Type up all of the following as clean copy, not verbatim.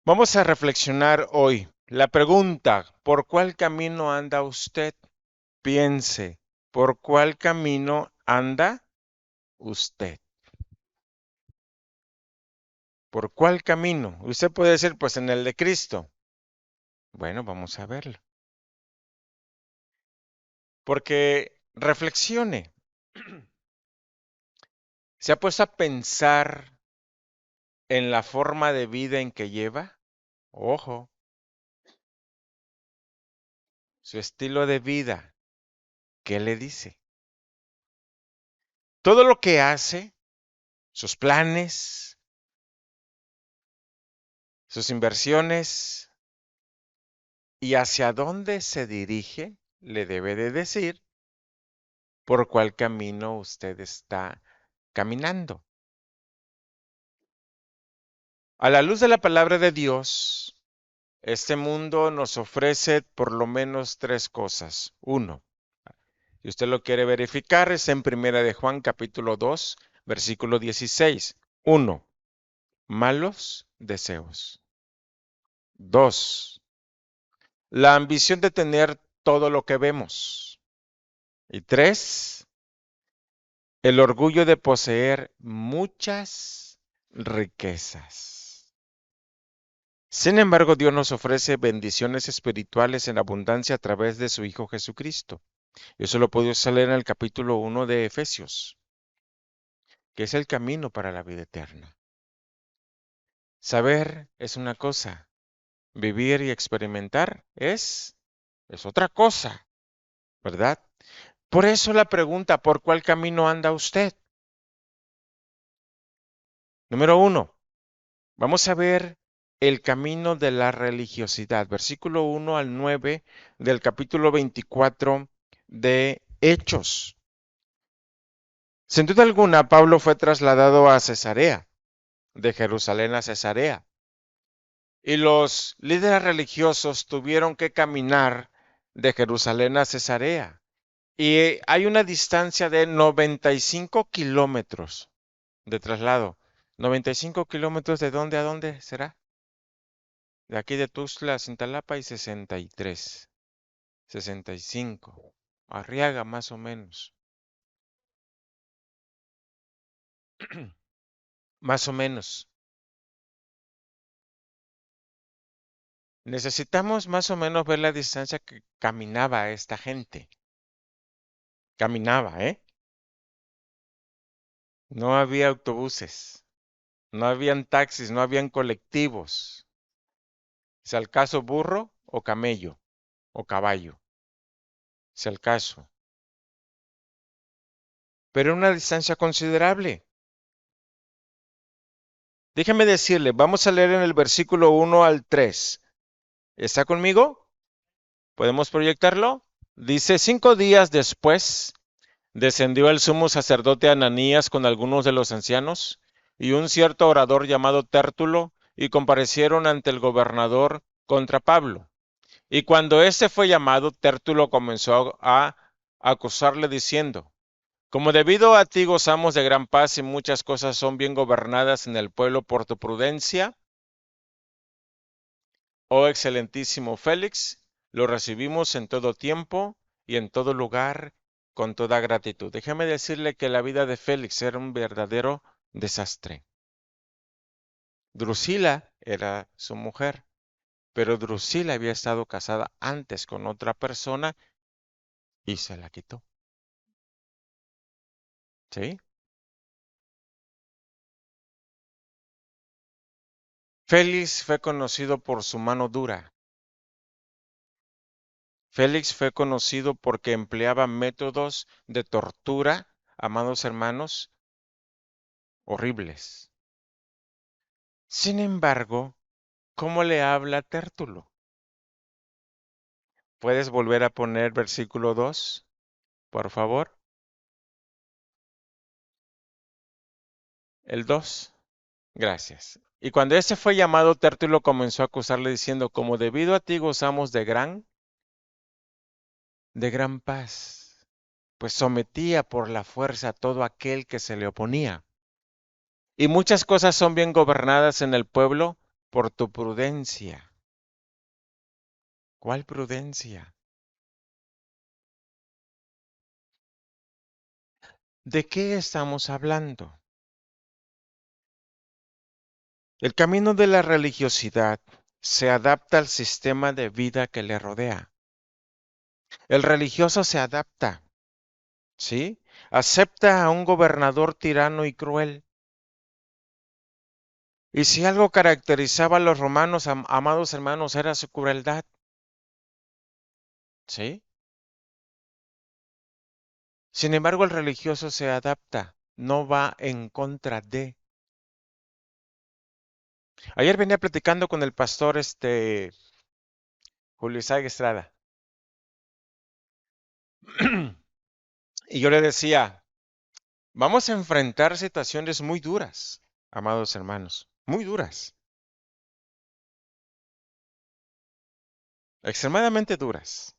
Vamos a reflexionar hoy. La pregunta, ¿por cuál camino anda usted? Piense, ¿por cuál camino anda usted? ¿Por cuál camino? Usted puede decir, pues en el de Cristo. Bueno, vamos a verlo. Porque reflexione. ¿Se ha puesto a pensar en la forma de vida en que lleva? Ojo, su estilo de vida. ¿Qué le dice? Todo lo que hace, sus planes, sus inversiones, y hacia dónde se dirige, le debe de decir por cuál camino usted está caminando. A la luz de la palabra de Dios, este mundo nos ofrece por lo menos tres cosas. Uno, si usted lo quiere verificar, es en Primera de Juan capítulo 2, versículo 16. Uno, malos deseos. Dos, la ambición de tener todo lo que vemos. Y tres, el orgullo de poseer muchas riquezas. Sin embargo, Dios nos ofrece bendiciones espirituales en abundancia a través de su Hijo Jesucristo. Eso lo podemos leer en el capítulo 1 de Efesios, que es el camino para la vida eterna. Saber es una cosa, vivir y experimentar es otra cosa, ¿verdad? Por eso la pregunta, ¿por cuál camino anda usted? Número uno, vamos a ver el camino de la religiosidad, versículo 1 al 9 del capítulo 24 de Hechos. Sin duda alguna, Pablo fue trasladado a Cesarea, de Jerusalén a Cesarea, y los líderes religiosos tuvieron que caminar de Jerusalén a Cesarea. Y hay una distancia de 95 kilómetros de traslado. ¿95 kilómetros de dónde a dónde será? De aquí de Tuxtla a Cintalapa y 63, 65. Arriaga más o menos. Más o menos. Necesitamos más o menos ver la distancia que caminaba esta gente. Caminaba, ¿eh? No había autobuses, no habían taxis, no habían colectivos. Si al caso burro o camello o caballo. Si al caso. Pero una distancia considerable. Déjeme decirle, vamos a leer en el versículo 1 al 3. ¿Está conmigo? ¿Podemos proyectarlo? Dice, 5 días después descendió el sumo sacerdote Ananías con algunos de los ancianos y un cierto orador llamado Tértulo y comparecieron ante el gobernador contra Pablo. Y cuando éste fue llamado, Tértulo comenzó a acusarle diciendo, como debido a ti gozamos de gran paz y muchas cosas son bien gobernadas en el pueblo por tu prudencia, oh excelentísimo Félix, lo recibimos en todo tiempo y en todo lugar con toda gratitud. Déjeme decirle que la vida de Félix era un verdadero desastre. Drusila era su mujer, pero Drusila había estado casada antes con otra persona y se la quitó. ¿Sí? Félix fue conocido por su mano dura. Félix fue conocido porque empleaba métodos de tortura, amados hermanos, horribles. Sin embargo, ¿cómo le habla Tértulo? ¿Puedes volver a poner versículo 2, por favor? El 2. Gracias. Y cuando ese fue llamado, Tértulo comenzó a acusarle diciendo, como debido a ti gozamos de gran paz, pues sometía por la fuerza a todo aquel que se le oponía. Y muchas cosas son bien gobernadas en el pueblo por tu prudencia. ¿Cuál prudencia? ¿De qué estamos hablando? El camino de la religiosidad se adapta al sistema de vida que le rodea. El religioso se adapta, ¿sí? Acepta a un gobernador tirano y cruel. Y si algo caracterizaba a los romanos, amados hermanos, era su crueldad, ¿sí? Sin embargo, el religioso se adapta, no va en contra de. Ayer venía platicando con el pastor Julio Isaac Estrada y yo le decía, vamos a enfrentar situaciones muy duras, amados hermanos, muy duras, extremadamente duras.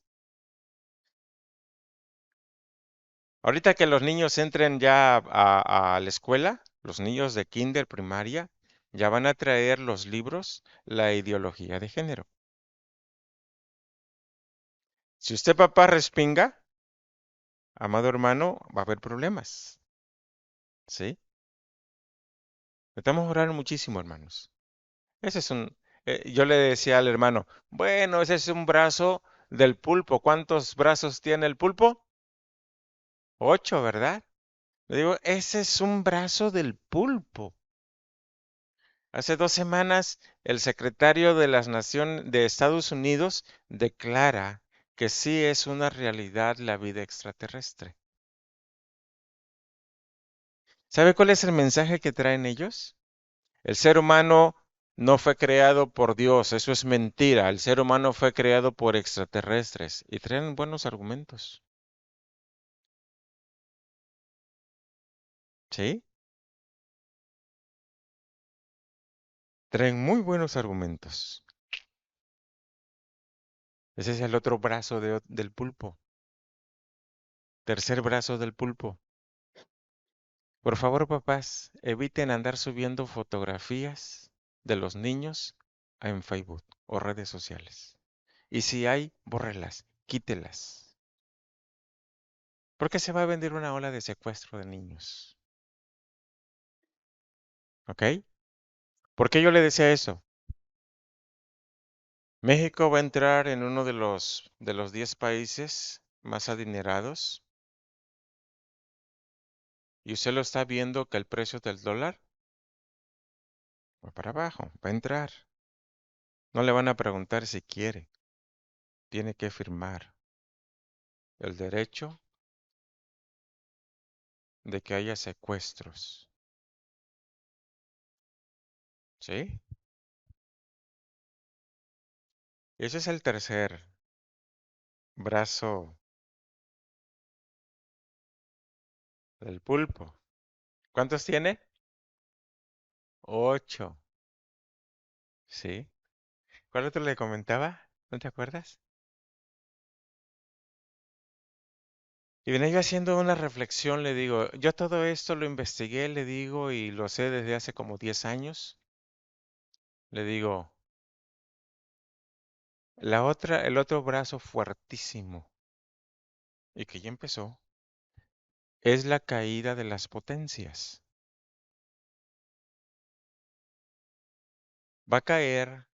Ahorita que los niños entren ya a la escuela, los niños de kinder, primaria, ya van a traer los libros, la ideología de género. Si usted papá respinga, amado hermano, va a haber problemas, ¿sí? Necesitamos orar muchísimo, hermanos. Ese es yo le decía al hermano, bueno, ese es un brazo del pulpo. ¿Cuántos brazos tiene el pulpo? 8, ¿verdad? Le digo, ese es un brazo del pulpo. Hace 2 semanas, el secretario de las Naciones de Estados Unidos declara que sí es una realidad la vida extraterrestre. ¿Sabe cuál es el mensaje que traen ellos? El ser humano no fue creado por Dios, eso es mentira. El ser humano fue creado por extraterrestres y traen buenos argumentos. ¿Sí? Traen muy buenos argumentos. Ese es el otro brazo del pulpo. Tercer brazo del pulpo. Por favor, papás, eviten andar subiendo fotografías de los niños en Facebook o redes sociales. Y si hay, bórrelas, quítelas. Porque se va a vender una ola de secuestro de niños. ¿Ok? ¿Por qué yo le decía eso? México va a entrar en uno de los 10 países más adinerados y usted lo está viendo que el precio del dólar va para abajo, va a entrar. No le van a preguntar si quiere, tiene que firmar el derecho de que haya secuestros. ¿Sí? Ese es el tercer brazo del pulpo. ¿Cuántos tiene? 8. ¿Sí? ¿Cuál otro le comentaba? ¿No te acuerdas? Y venía yo haciendo una reflexión, le digo, yo todo esto lo investigué, le digo, y lo sé desde hace como 10 años. Le digo, el otro brazo fuertísimo, y que ya empezó, es la caída de las potencias. Va a caer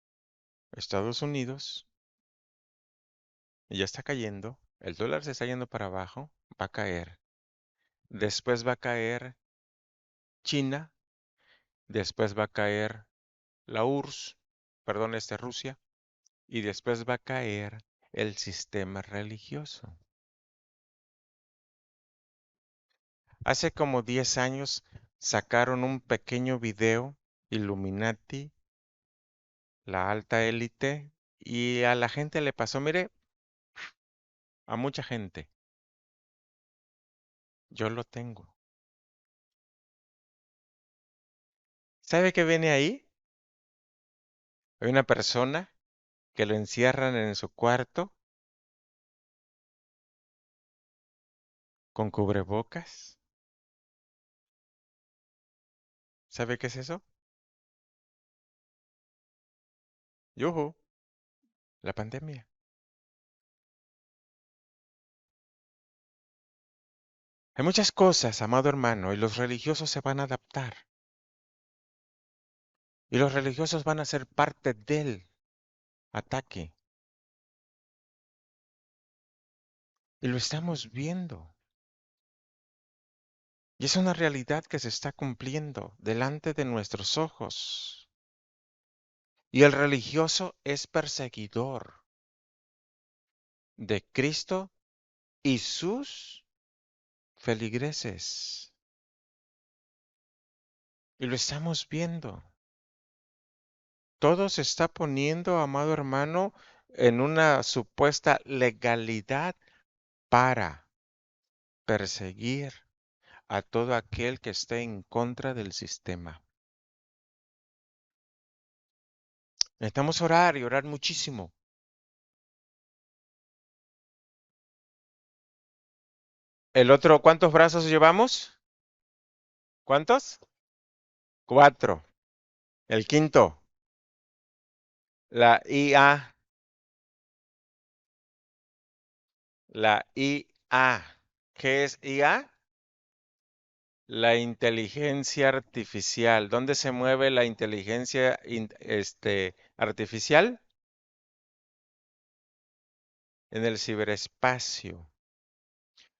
Estados Unidos, y ya está cayendo, el dólar se está yendo para abajo, va a caer. Después va a caer China, después va a caer la URSS, perdón, Rusia, y después va a caer el sistema religioso. Hace como 10 años sacaron un pequeño video, Illuminati, la alta élite, y a la gente le pasó, mire, a mucha gente, yo lo tengo. ¿Sabe qué viene ahí? Hay una persona que lo encierran en su cuarto con cubrebocas. ¿Sabe qué es eso? Yuhu, la pandemia. Hay muchas cosas, amado hermano, y los religiosos se van a adaptar. Y los religiosos van a ser parte del ataque. Y lo estamos viendo. Y es una realidad que se está cumpliendo delante de nuestros ojos. Y el religioso es perseguidor de Cristo y sus feligreses. Y lo estamos viendo. Todo se está poniendo, amado hermano, en una supuesta legalidad para perseguir a todo aquel que esté en contra del sistema. Necesitamos orar y orar muchísimo. El otro, ¿cuántos brazos llevamos? ¿Cuántos? 4. El quinto, la IA. La IA. ¿Qué es IA? La inteligencia artificial. ¿Dónde se mueve la inteligencia artificial? En el ciberespacio.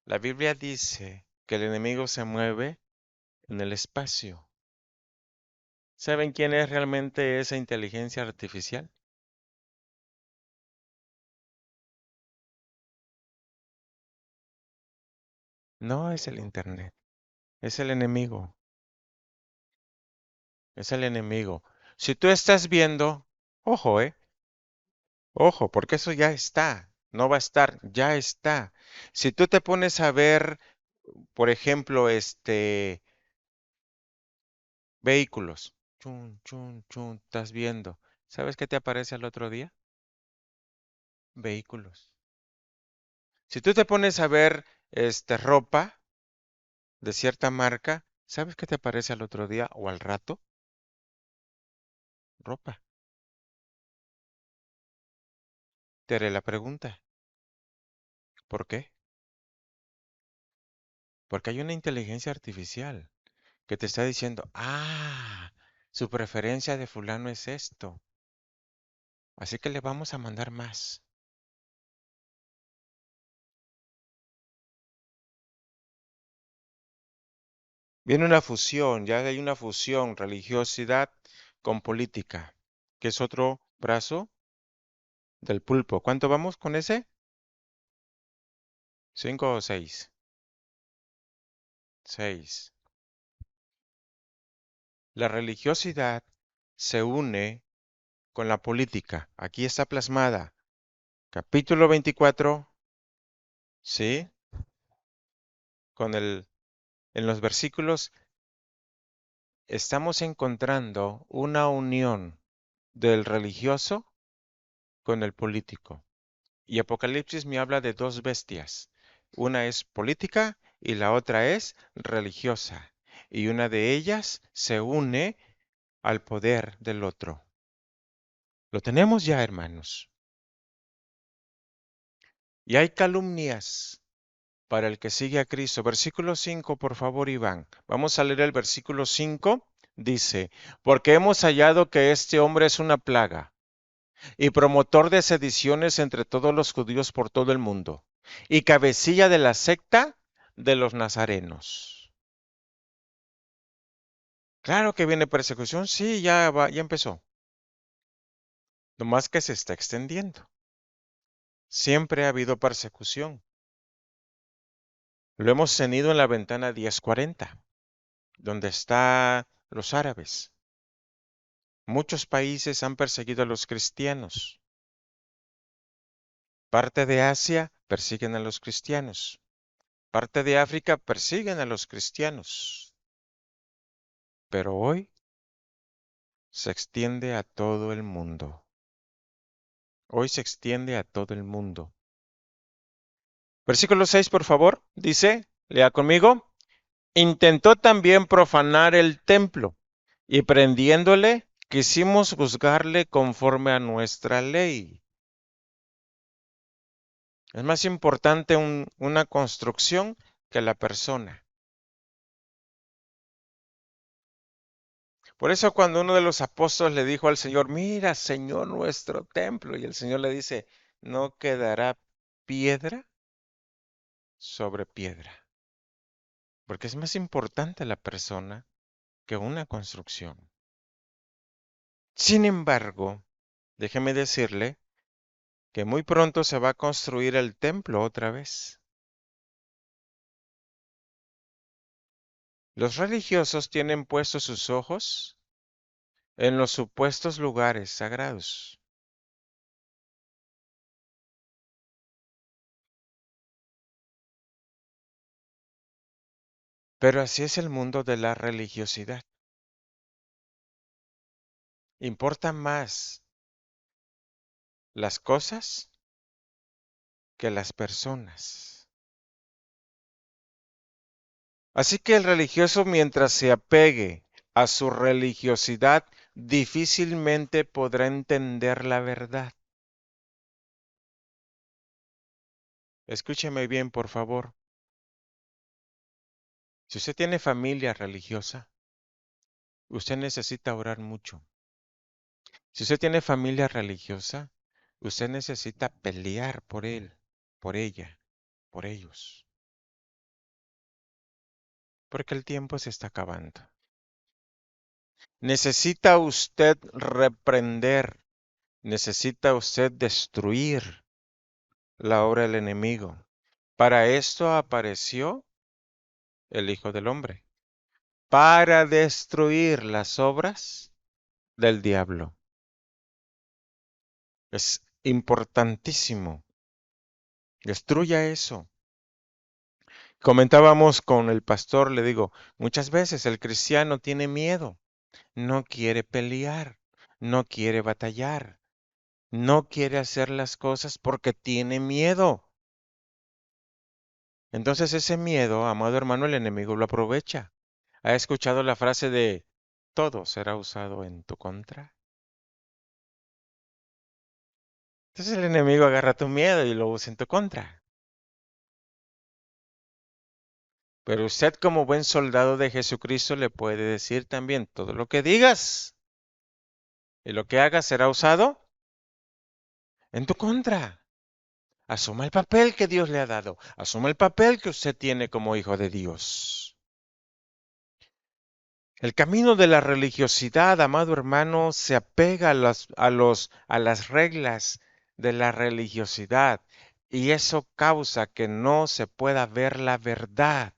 La Biblia dice que el enemigo se mueve en el espacio. ¿Saben quién es realmente esa inteligencia artificial? No es el Internet, es el enemigo, es el enemigo. Si tú estás viendo, ojo, ojo, porque eso ya está, no va a estar, ya está. Si tú te pones a ver, por ejemplo, vehículos, chun, chun, chun, estás viendo, ¿sabes qué te aparece al otro día? Vehículos. Si tú te pones a ver, ropa de cierta marca, ¿sabes qué te aparece al otro día o al rato? Ropa. Te haré la pregunta, ¿por qué? Porque hay una inteligencia artificial que te está diciendo, su preferencia de fulano es esto, así que le vamos a mandar más. Viene una fusión, ya hay una fusión, religiosidad con política, que es otro brazo del pulpo. ¿Cuánto vamos con ese? ¿Cinco o seis? Seis. La religiosidad se une con la política. Aquí está plasmada. Capítulo 24, ¿sí? En los versículos estamos encontrando una unión del religioso con el político. Y Apocalipsis me habla de dos bestias. Una es política y la otra es religiosa. Y una de ellas se une al poder del otro. Lo tenemos ya, hermanos. Y hay calumnias para el que sigue a Cristo. Versículo 5, por favor, Iván. Vamos a leer el versículo 5. Dice, porque hemos hallado que este hombre es una plaga y promotor de sediciones entre todos los judíos por todo el mundo, y cabecilla de la secta de los nazarenos. Claro que viene persecución, sí, ya va, ya empezó. Lo más que se está extendiendo. Siempre ha habido persecución. Lo hemos tenido en la ventana 1040, donde están los árabes. Muchos países han perseguido a los cristianos. Parte de Asia persiguen a los cristianos. Parte de África persiguen a los cristianos. Pero hoy se extiende a todo el mundo. Hoy se extiende a todo el mundo. Versículo 6, por favor, dice, lea conmigo, intentó también profanar el templo y prendiéndole, quisimos juzgarle conforme a nuestra ley. Es más importante una construcción que la persona. Por eso cuando uno de los apóstoles le dijo al Señor, mira, Señor, nuestro templo, y el Señor le dice, no quedará piedra sobre piedra, porque es más importante la persona que una construcción. Sin embargo, déjeme decirle que muy pronto se va a construir el templo otra vez. Los religiosos tienen puestos sus ojos en los supuestos lugares sagrados. Pero así es el mundo de la religiosidad. Importan más las cosas que las personas. Así que el religioso, mientras se apegue a su religiosidad, difícilmente podrá entender la verdad. Escúcheme bien, por favor. Si usted tiene familia religiosa, usted necesita orar mucho. Si usted tiene familia religiosa, usted necesita pelear por él, por ella, por ellos, porque el tiempo se está acabando. Necesita usted reprender, necesita usted destruir la obra del enemigo. Para esto apareció el Hijo del Hombre, para destruir las obras del diablo. Es importantísimo. Destruya eso. Comentábamos con el pastor, le digo, muchas veces el cristiano tiene miedo, no quiere pelear, no quiere batallar, no quiere hacer las cosas porque tiene miedo. Entonces ese miedo, amado hermano, el enemigo lo aprovecha. ¿Ha escuchado la frase de todo será usado en tu contra? Entonces el enemigo agarra tu miedo y lo usa en tu contra. Pero usted como buen soldado de Jesucristo le puede decir también, todo lo que digas y lo que hagas será usado en tu contra. Asuma el papel que Dios le ha dado. Asuma el papel que usted tiene como hijo de Dios. El camino de la religiosidad, amado hermano, se apega a las reglas de la religiosidad y eso causa que no se pueda ver la verdad,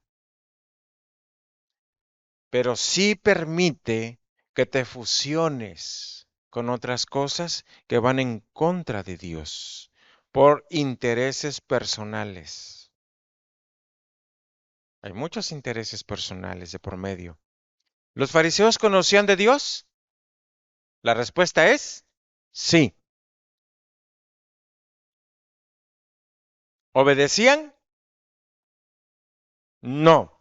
pero sí permite que te fusiones con otras cosas que van en contra de Dios por intereses personales. Hay muchos intereses personales de por medio. ¿Los fariseos conocían de Dios? La respuesta es sí. ¿Obedecían? No.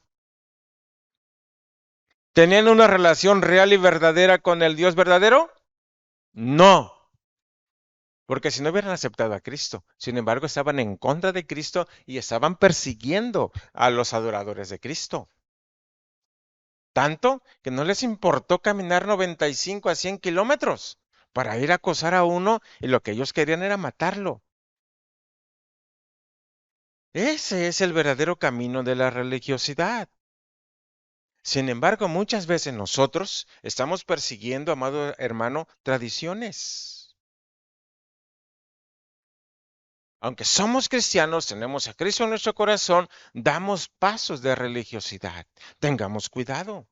¿Tenían una relación real y verdadera con el Dios verdadero? No. Porque si no hubieran aceptado a Cristo, sin embargo, estaban en contra de Cristo y estaban persiguiendo a los adoradores de Cristo. Tanto que no les importó caminar 95 a 100 kilómetros para ir a acosar a uno y lo que ellos querían era matarlo. Ese es el verdadero camino de la religiosidad. Sin embargo, muchas veces nosotros estamos persiguiendo, amado hermano, tradiciones. Aunque somos cristianos, tenemos a Cristo en nuestro corazón, damos pasos de religiosidad. Tengamos cuidado.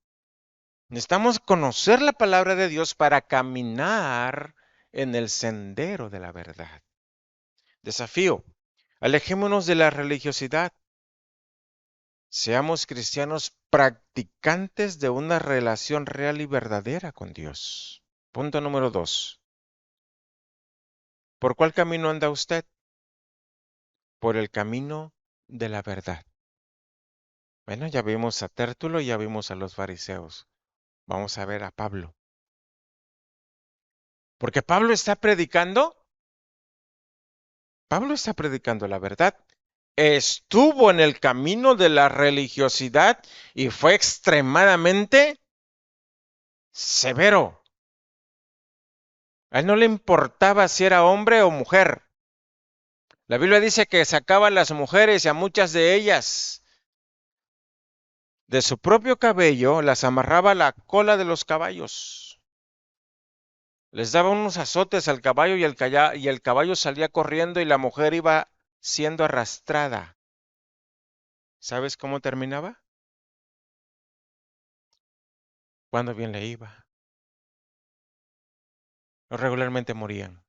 Necesitamos conocer la palabra de Dios para caminar en el sendero de la verdad. Desafío. Alejémonos de la religiosidad. Seamos cristianos practicantes de una relación real y verdadera con Dios. Punto número 2. ¿Por cuál camino anda usted? Por el camino de la verdad. Bueno, ya vimos a Tértulo y ya vimos a los fariseos. Vamos a ver a Pablo. Porque Pablo está predicando la verdad. Estuvo en el camino de la religiosidad y fue extremadamente severo. A él no le importaba si era hombre o mujer. La Biblia dice que sacaba a las mujeres y a muchas de ellas de su propio cabello, las amarraba a la cola de los caballos. Les daba unos azotes al caballo y el caballo salía corriendo y la mujer iba siendo arrastrada. ¿Sabes cómo terminaba? Cuando bien le iba. Regularmente morían.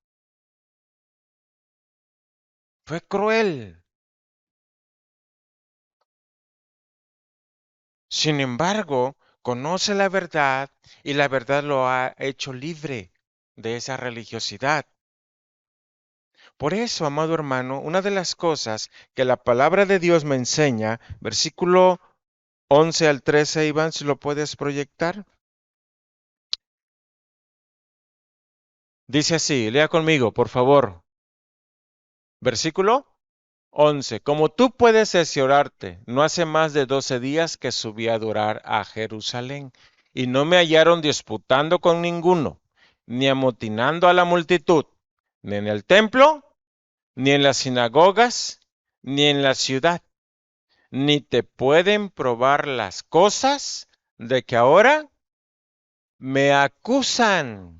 Fue cruel. Sin embargo, conoce la verdad y la verdad lo ha hecho libre de esa religiosidad. Por eso, amado hermano, una de las cosas que la palabra de Dios me enseña, versículo 11 al 13, Iván, si lo puedes proyectar, dice así, lea conmigo, por favor. Versículo 11. Como tú puedes cerciorarte, no hace más de 12 días que subí a adorar a Jerusalén, y no me hallaron disputando con ninguno, ni amotinando a la multitud, ni en el templo, ni en las sinagogas, ni en la ciudad, ni te pueden probar las cosas de que ahora me acusan.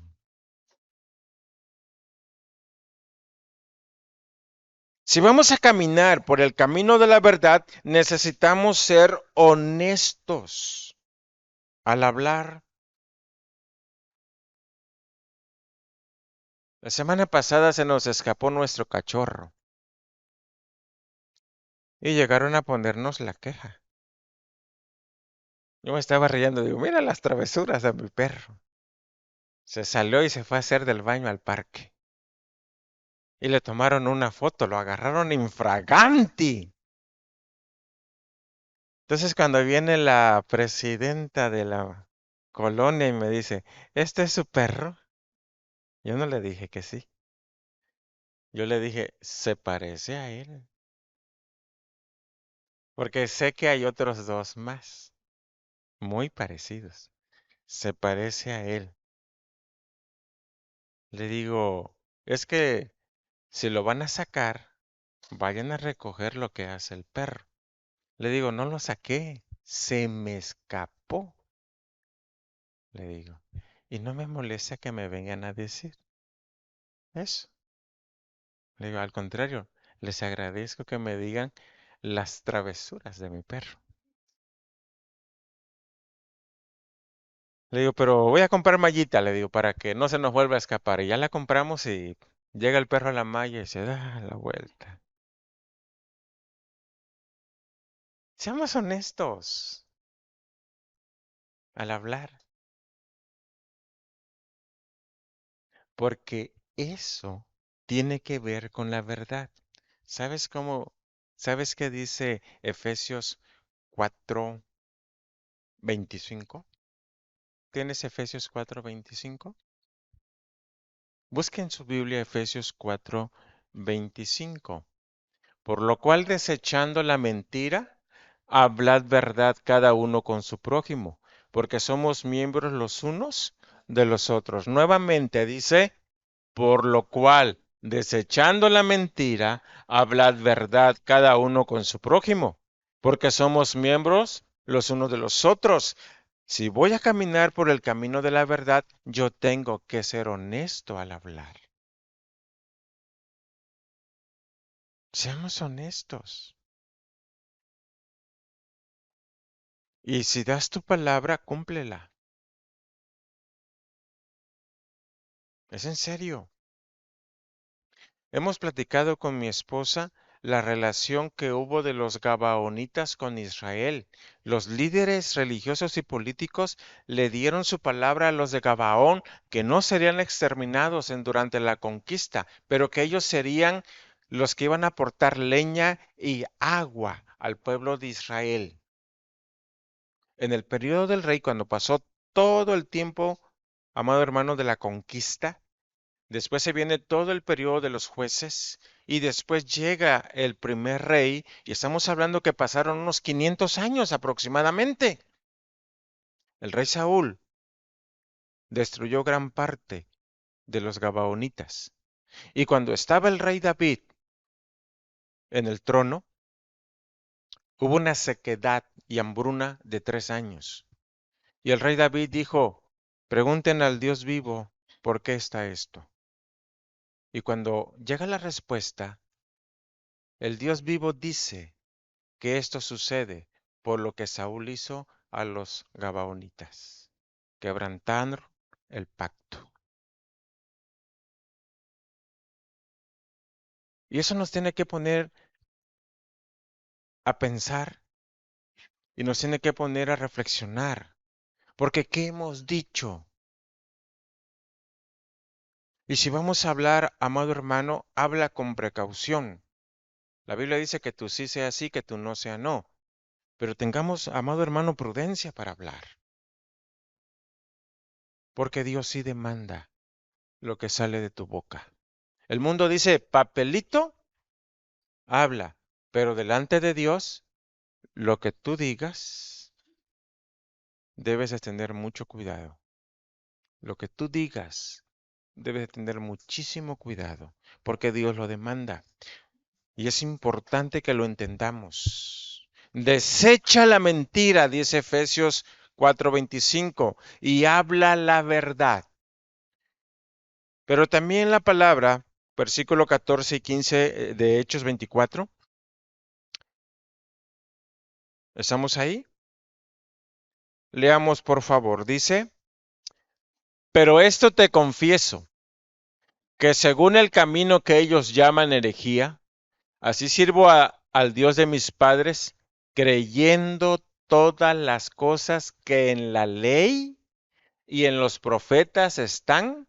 Si vamos a caminar por el camino de la verdad, necesitamos ser honestos al hablar. La semana pasada se nos escapó nuestro cachorro y llegaron a ponernos la queja. Yo me estaba riendo, digo, mira las travesuras de mi perro. Se salió y se fue a hacer del baño al parque. Y le tomaron una foto, lo agarraron infraganti. Entonces cuando viene la presidenta de la colonia y me dice, ¿este es su perro? Yo no le dije que sí. Yo le dije, se parece a él. Porque sé que hay otros dos más, muy parecidos. Se parece a él. Le digo, es que si lo van a sacar, vayan a recoger lo que hace el perro. Le digo, no lo saqué, se me escapó. Le digo, y no me molesta que me vengan a decir eso. Le digo, al contrario, les agradezco que me digan las travesuras de mi perro. Le digo, pero voy a comprar mallita, le digo, para que no se nos vuelva a escapar. Y ya la compramos y llega el perro a la malla y se da la vuelta. Seamos honestos al hablar, porque eso tiene que ver con la verdad. ¿Sabes cómo? ¿Sabes qué dice Efesios 4:25? ¿Tienes Efesios 4:25? Busquen su Biblia Efesios 4:25. Por lo cual, desechando la mentira, hablad verdad cada uno con su prójimo, porque somos miembros los unos de los otros. Nuevamente dice, por lo cual, desechando la mentira, hablad verdad cada uno con su prójimo, porque somos miembros los unos de los otros. Si voy a caminar por el camino de la verdad, yo tengo que ser honesto al hablar. Seamos honestos. Y si das tu palabra, cúmplela. Es en serio. Hemos platicado con mi esposa la relación que hubo de los Gabaonitas con Israel. Los líderes religiosos y políticos le dieron su palabra a los de Gabaón que no serían exterminados durante la conquista, pero que ellos serían los que iban a aportar leña y agua al pueblo de Israel. En el periodo del rey, cuando pasó todo el tiempo, amado hermano, de la conquista, Después se viene todo el periodo de los jueces y después llega el primer rey y estamos hablando que pasaron unos 500 años aproximadamente. El rey Saúl destruyó gran parte de los Gabaonitas. Y cuando estaba el rey David en el trono, hubo una sequedad y hambruna de 3 años. Y el rey David dijo, pregunten al Dios vivo, ¿por qué está esto? Y cuando llega la respuesta, el Dios vivo dice que esto sucede por lo que Saúl hizo a los Gabaonitas, quebrantar el pacto. Y eso nos tiene que poner a pensar y nos tiene que poner a reflexionar, porque ¿qué hemos dicho? Y si vamos a hablar, amado hermano, habla con precaución. La Biblia dice que tú sí sea sí, que tú no sea no. Pero tengamos, amado hermano, prudencia para hablar. Porque Dios sí demanda lo que sale de tu boca. El mundo dice, papelito, habla. Pero delante de Dios, lo que tú digas, debes de tener mucho cuidado. Lo que tú digas, debes de tener muchísimo cuidado. Porque Dios lo demanda. Y es importante que lo entendamos. Desecha la mentira, dice Efesios 4:25, y habla la verdad. Pero también la palabra, versículo 14 y 15 de Hechos 24, ¿estamos ahí? Leamos por favor, dice, pero esto te confieso, que según el camino que ellos llaman herejía, así sirvo al Dios de mis padres, creyendo todas las cosas que en la ley y en los profetas están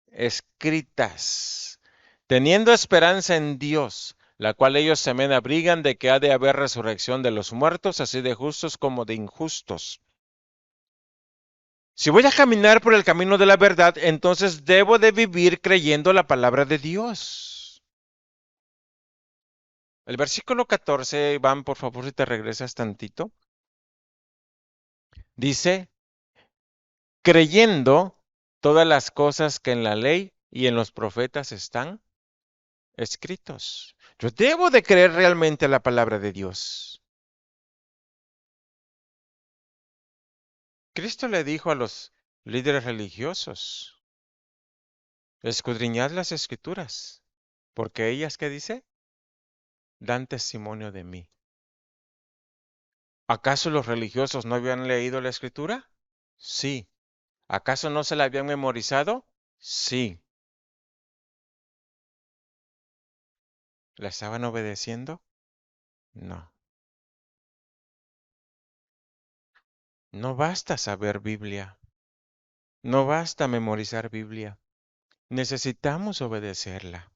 escritas, teniendo esperanza en Dios, la cual ellos también abrigan de que ha de haber resurrección de los muertos, así de justos como de injustos. Si voy a caminar por el camino de la verdad, entonces debo de vivir creyendo la palabra de Dios. El versículo 14, Iván, por favor, si te regresas tantito, dice, creyendo todas las cosas que en la ley y en los profetas están escritos. Yo debo de creer realmente la palabra de Dios. Cristo le dijo a los líderes religiosos, escudriñad las escrituras, porque ellas, ¿qué dice? Dan testimonio de mí. ¿Acaso los religiosos no habían leído la escritura? Sí. ¿Acaso no se la habían memorizado? Sí. ¿La estaban obedeciendo? No. No basta saber Biblia. No basta memorizar Biblia. Necesitamos obedecerla.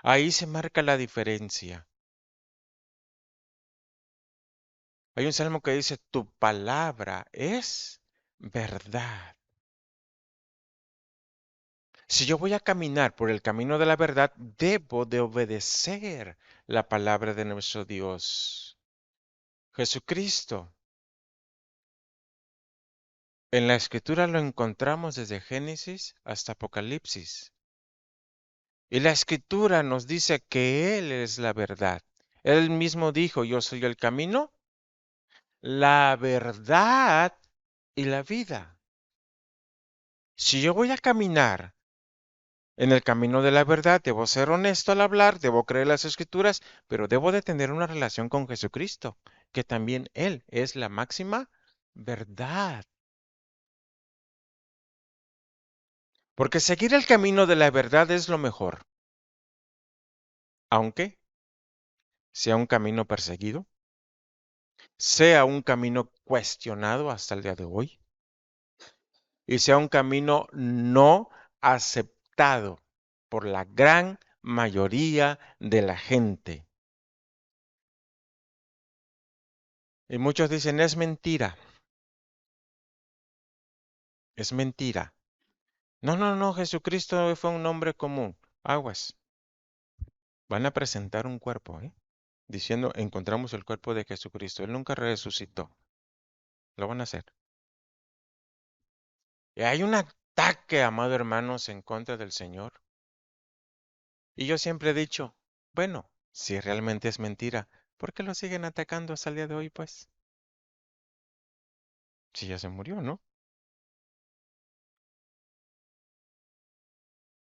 Ahí se marca la diferencia. Hay un salmo que dice, tu palabra es verdad. Si yo voy a caminar por el camino de la verdad, debo de obedecer la palabra de nuestro Dios. Jesucristo. En la escritura lo encontramos desde Génesis hasta Apocalipsis. Y la escritura nos dice que Él es la verdad. Él mismo dijo, yo soy el camino, la verdad y la vida. Si yo voy a caminar en el camino de la verdad, debo ser honesto al hablar, debo creer las escrituras, pero debo de tener una relación con Jesucristo, que también Él es la máxima verdad. Porque seguir el camino de la verdad es lo mejor, aunque sea un camino perseguido, sea un camino cuestionado hasta el día de hoy, y sea un camino no aceptado por la gran mayoría de la gente. Y muchos dicen, es mentira, es mentira. No, no, no, Jesucristo fue un hombre común. Aguas. Van a presentar un cuerpo, ¿eh? Diciendo, encontramos el cuerpo de Jesucristo. Él nunca resucitó. Lo van a hacer. Y hay un ataque, amado hermanos, en contra del Señor. Y yo siempre he dicho, bueno, si realmente es mentira, ¿por qué lo siguen atacando hasta el día de hoy, pues? Si ya se murió, ¿no?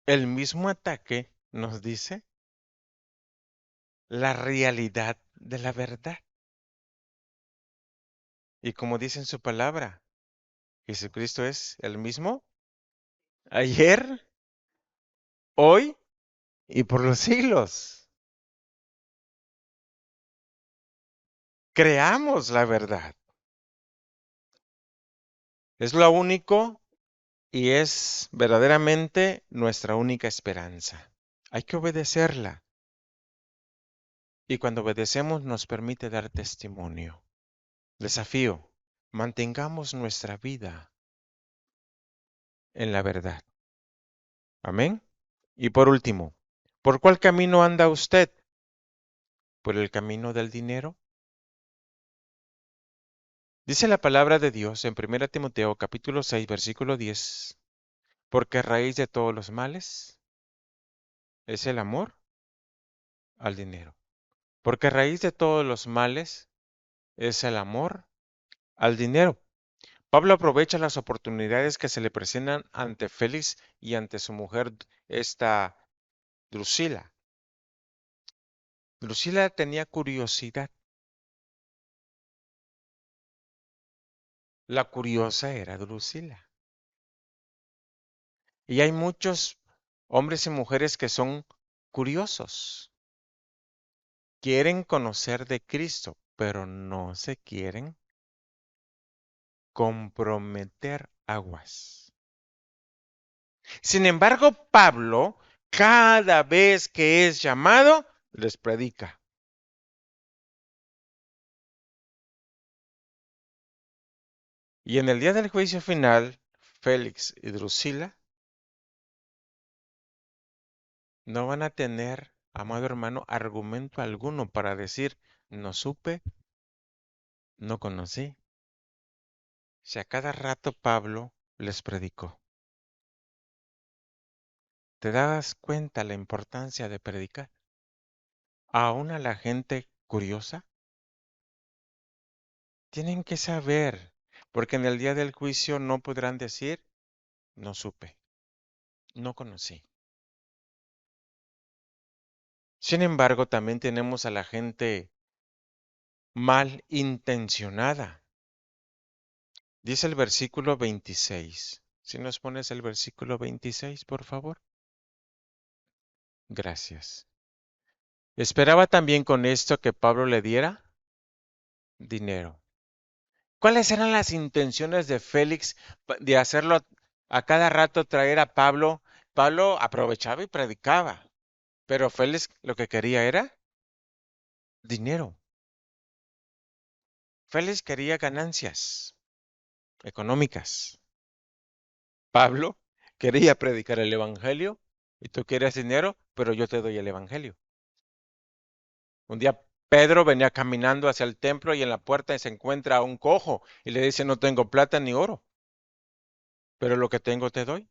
El mismo ataque nos dice la realidad de la verdad. Y como dice en su palabra, Jesucristo es el mismo ayer, hoy y por los siglos. Creamos la verdad. Es lo único y es verdaderamente nuestra única esperanza. Hay que obedecerla. Y cuando obedecemos nos permite dar testimonio. Desafío, mantengamos nuestra vida en la verdad. Amén. Y por último, ¿por cuál camino anda usted? ¿Por el camino del dinero? Dice la palabra de Dios en 1 Timoteo capítulo 6 versículo 10, porque raíz de todos los males es el amor al dinero. Porque raíz de todos los males es el amor al dinero. Pablo aprovecha las oportunidades que se le presentan ante Félix y ante su mujer, esta Drusila. Drusila tenía curiosidad. La curiosa era Drusila. Y hay muchos hombres y mujeres que son curiosos. Quieren conocer de Cristo, pero no se quieren comprometer aguas. Sin embargo, Pablo, cada vez que es llamado, les predica. Y en el día del juicio final, Félix y Drusila no van a tener, amado hermano, argumento alguno para decir, no supe, no conocí. Si a cada rato Pablo les predicó. ¿Te das cuenta la importancia de predicar? Aún a la gente curiosa, tienen que saber, porque en el día del juicio no podrán decir, no supe, no conocí. Sin embargo, también tenemos a la gente mal intencionada. Dice el versículo 26. Si nos pones el versículo 26, por favor. Gracias. Esperaba también con esto que Pablo le diera dinero. ¿Cuáles eran las intenciones de Félix de hacerlo a cada rato traer a Pablo? Pablo aprovechaba y predicaba, pero Félix lo que quería era dinero. Félix quería ganancias económicas. Pablo quería predicar el evangelio y tú quieres dinero, pero yo te doy el evangelio. Un día Pedro venía caminando hacia el templo y en la puerta se encuentra a un cojo y le dice, no tengo plata ni oro, pero lo que tengo te doy.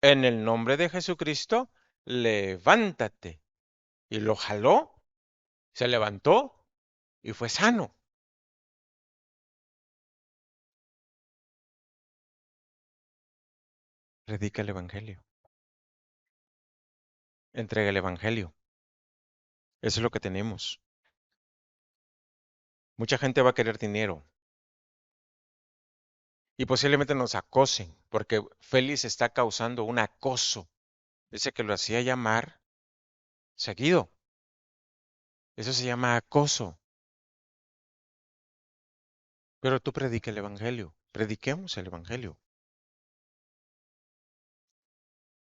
En el nombre de Jesucristo, levántate. Y lo jaló, se levantó y fue sano. Predica el evangelio. Entrega el evangelio. Eso es lo que tenemos. Mucha gente va a querer dinero y posiblemente nos acosen porque Félix está causando un acoso. Dice que lo hacía llamar seguido. Eso se llama acoso. Pero tú predica el evangelio. Prediquemos el evangelio.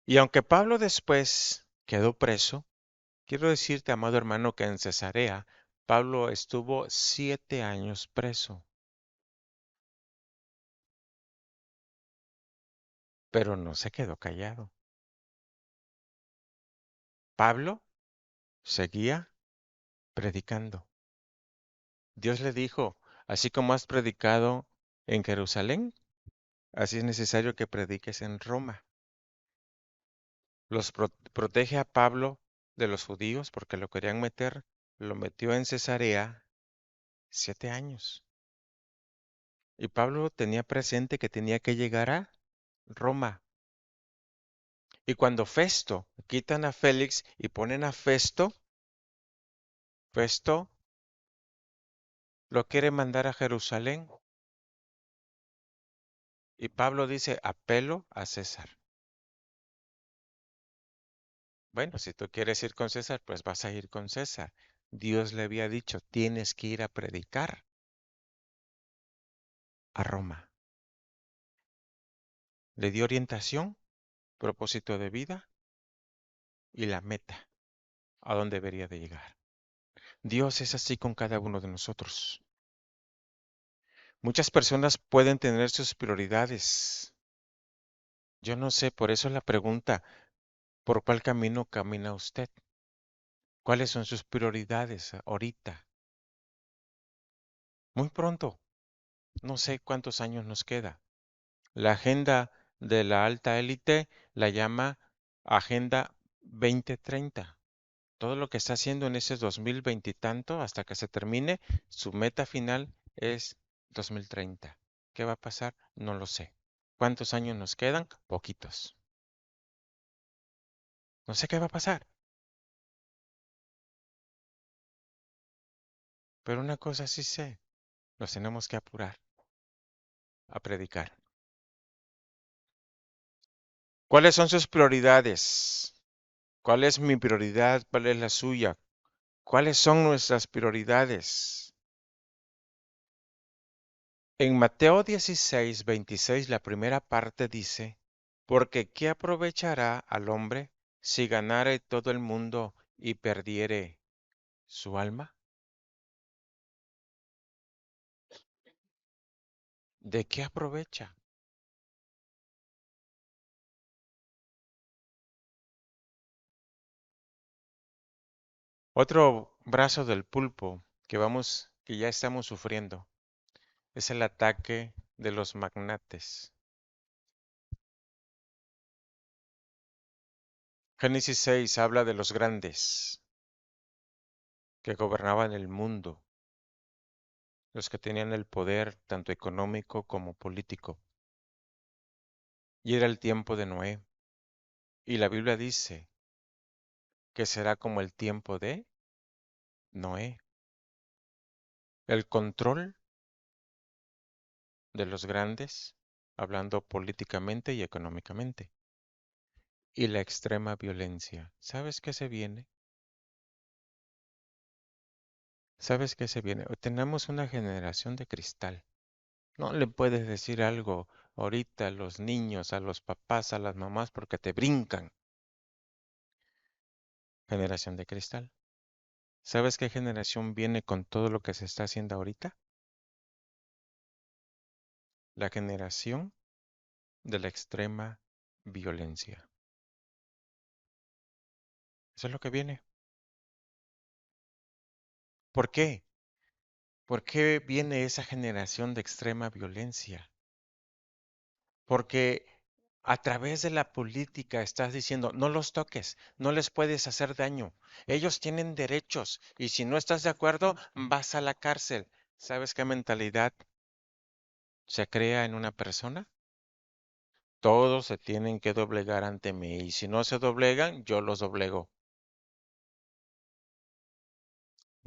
Y aunque Pablo después quedó preso, quiero decirte, amado hermano, que en Cesarea Pablo estuvo 7 años preso. pero no se quedó callado. Pablo seguía predicando. Dios le dijo, así como has predicado en Jerusalén, así es necesario que prediques en Roma. Protege a Pablo de los judíos porque lo querían meter, lo metió en Cesarea 7 años. Y Pablo tenía presente que tenía que llegar a Roma. Y cuando Festo, quitan a Félix y ponen a Festo, Festo lo quiere mandar a Jerusalén. Y Pablo dice, apelo a César. Bueno, si tú quieres ir con César, pues vas a ir con César. Dios le había dicho, tienes que ir a predicar a Roma. Le dio orientación, propósito de vida y la meta a dónde debería de llegar. Dios es así con cada uno de nosotros. Muchas personas pueden tener sus prioridades. Yo no sé, por eso la pregunta, ¿por cuál camino camina usted? ¿Cuáles son sus prioridades ahorita? Muy pronto, no sé cuántos años nos queda. La agenda de la alta élite la llama Agenda 2030. Todo lo que está haciendo en ese 2020 y tanto hasta que se termine, su meta final es 2030. ¿Qué va a pasar? No lo sé. ¿Cuántos años nos quedan? Poquitos. No sé qué va a pasar, pero una cosa sí sé, nos tenemos que apurar a predicar. ¿Cuáles son sus prioridades? ¿Cuál es mi prioridad? ¿Cuál es la suya? ¿Cuáles son nuestras prioridades? En Mateo 16:26, la primera parte dice, porque ¿qué aprovechará al hombre si ganare todo el mundo y perdiere su alma? ¿De qué aprovecha? Otro brazo del pulpo que ya estamos sufriendo, es el ataque de los magnates. Génesis 6 habla de los grandes que gobernaban el mundo, los que tenían el poder tanto económico como político. Y era el tiempo de Noé. Y la Biblia dice que será como el tiempo de Noé. El control de los grandes, hablando políticamente y económicamente. Y la extrema violencia. ¿Sabes qué se viene? ¿Sabes qué se viene? Tenemos una generación de cristal. No le puedes decir algo ahorita a los niños, a los papás, a las mamás, porque te brincan. Generación de cristal. ¿Sabes qué generación viene con todo lo que se está haciendo ahorita? La generación de la extrema violencia. Eso es lo que viene. ¿Por qué? ¿Por qué viene esa generación de extrema violencia? Porque a través de la política estás diciendo, no los toques, no les puedes hacer daño. Ellos tienen derechos y si no estás de acuerdo, vas a la cárcel. ¿Sabes qué mentalidad se crea en una persona? Todos se tienen que doblegar ante mí y si no se doblegan, yo los doblego.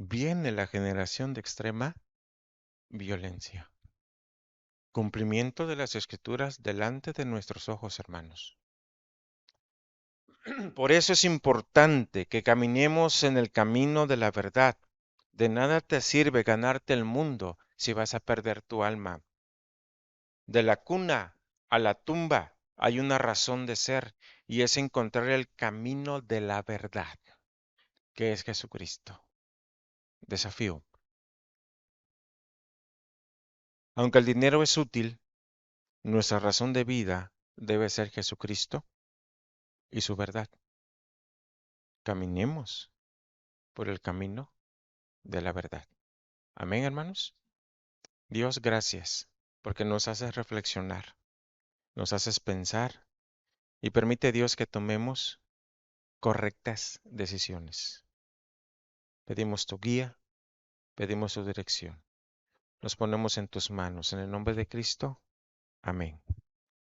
Viene la generación de extrema violencia. Cumplimiento de las escrituras delante de nuestros ojos, hermanos. Por eso es importante que caminemos en el camino de la verdad. De nada te sirve ganarte el mundo si vas a perder tu alma. De la cuna a la tumba hay una razón de ser y es encontrar el camino de la verdad, que es Jesucristo. Desafío. Aunque el dinero es útil, nuestra razón de vida debe ser Jesucristo y su verdad. Caminemos por el camino de la verdad. Amén, hermanos. Dios, gracias, porque nos haces reflexionar, nos haces pensar y permite Dios que tomemos correctas decisiones. Pedimos tu guía, pedimos tu dirección. Nos ponemos en tus manos. En el nombre de Cristo. Amén.